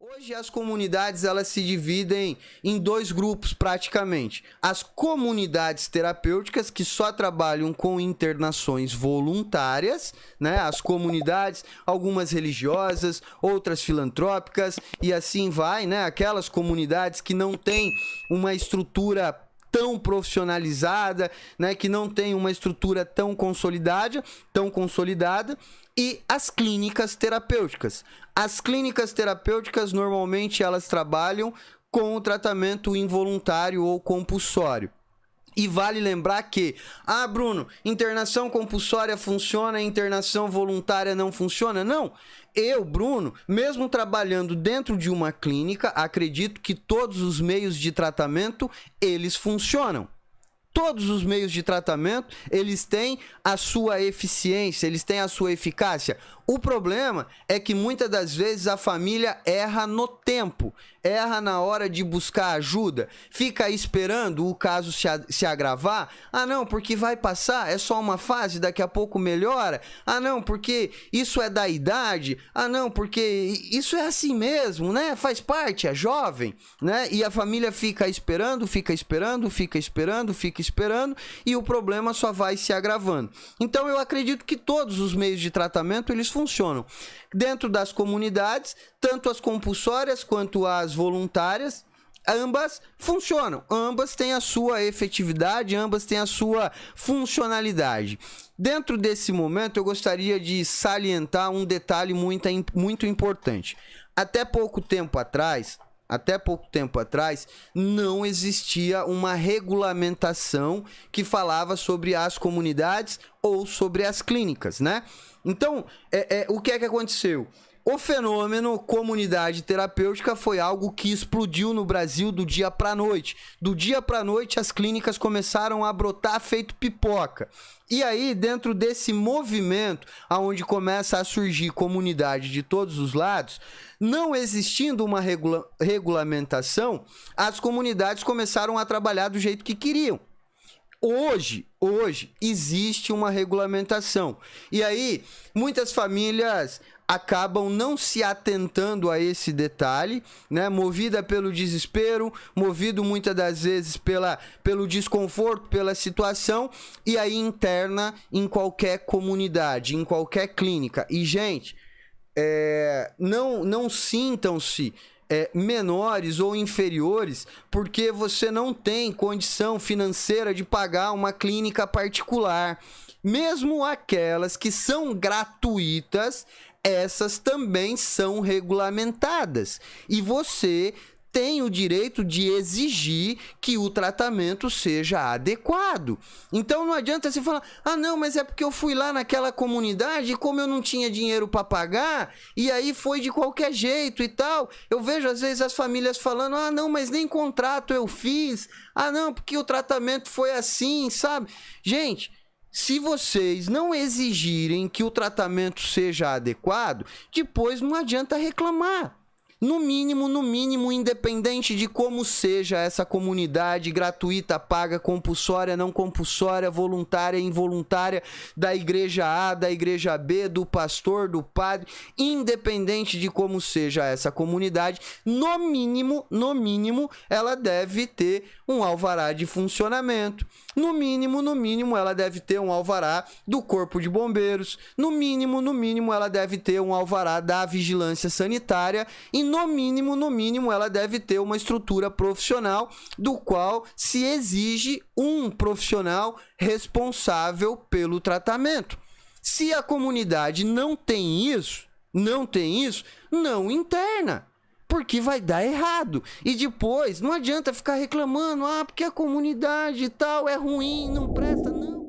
Hoje as comunidades elas se dividem em dois grupos praticamente. As comunidades terapêuticas que só trabalham com internações voluntárias, né? As comunidades, algumas religiosas, outras filantrópicas e assim vai, né? Aquelas comunidades que não têm uma estrutura tão profissionalizada, né, que não tem uma estrutura tão consolidada, e as clínicas terapêuticas. As clínicas terapêuticas normalmente elas trabalham com o tratamento involuntário ou compulsório. E vale lembrar que, Bruno, internação compulsória funciona, internação voluntária não funciona? Não. Eu, Bruno, mesmo trabalhando dentro de uma clínica, acredito que todos os meios de tratamento, eles funcionam. Todos os meios de tratamento, eles têm a sua eficiência, eles têm a sua eficácia. O problema é que muitas das vezes a família erra no tempo, erra na hora de buscar ajuda, fica esperando o caso se agravar. Não, porque vai passar, é só uma fase, daqui a pouco melhora. Não, porque isso é da idade. Não, porque isso é assim mesmo, né? Faz parte, é jovem, né? E a família fica esperando, e o problema só vai se agravando. Então eu acredito que todos os meios de tratamento eles funcionam. Dentro das comunidades, tanto as compulsórias quanto as voluntárias, ambas funcionam, ambas têm a sua efetividade, ambas têm a sua funcionalidade. Dentro desse momento eu gostaria de salientar um detalhe muito importante. Até pouco tempo atrás, não existia uma regulamentação que falava sobre as comunidades ou sobre as clínicas, né? Então, o que é que aconteceu? O fenômeno comunidade terapêutica foi algo que explodiu no Brasil do dia para a noite. Do dia para a noite, as clínicas começaram a brotar feito pipoca. E aí, dentro desse movimento, onde começa a surgir comunidade de todos os lados, não existindo uma regulamentação, as comunidades começaram a trabalhar do jeito que queriam. Hoje existe uma regulamentação. E aí, muitas famílias acabam não se atentando a esse detalhe, né? Movida pelo desespero, movido muitas das vezes pelo desconforto, pela situação, e aí interna em qualquer comunidade, em qualquer clínica. E, gente, não sintam-se menores ou inferiores porque você não tem condição financeira de pagar uma clínica particular. Mesmo aquelas que são gratuitas, essas também são regulamentadas. E você tem o direito de exigir que o tratamento seja adequado. Então não adianta você falar, não, mas é porque eu fui lá naquela comunidade e como eu não tinha dinheiro para pagar, e aí foi de qualquer jeito e tal. Eu vejo às vezes as famílias falando, não, mas nem contrato eu fiz. Não, porque o tratamento foi assim, sabe? Gente, se vocês não exigirem que o tratamento seja adequado, depois não adianta reclamar. No mínimo, independente de como seja essa comunidade gratuita, paga, compulsória, não compulsória, voluntária, involuntária, da igreja A, da igreja B, do pastor, do padre, independente de como seja essa comunidade, no mínimo, ela deve ter um alvará de funcionamento. No mínimo, ela deve ter um alvará do Corpo de Bombeiros. No mínimo, ela deve ter um alvará da Vigilância Sanitária. E no mínimo, ela deve ter uma estrutura profissional do qual se exige um profissional responsável pelo tratamento. Se a comunidade não tem isso, não interna. Porque vai dar errado. E depois, não adianta ficar reclamando, porque a comunidade e tal é ruim, não presta, não.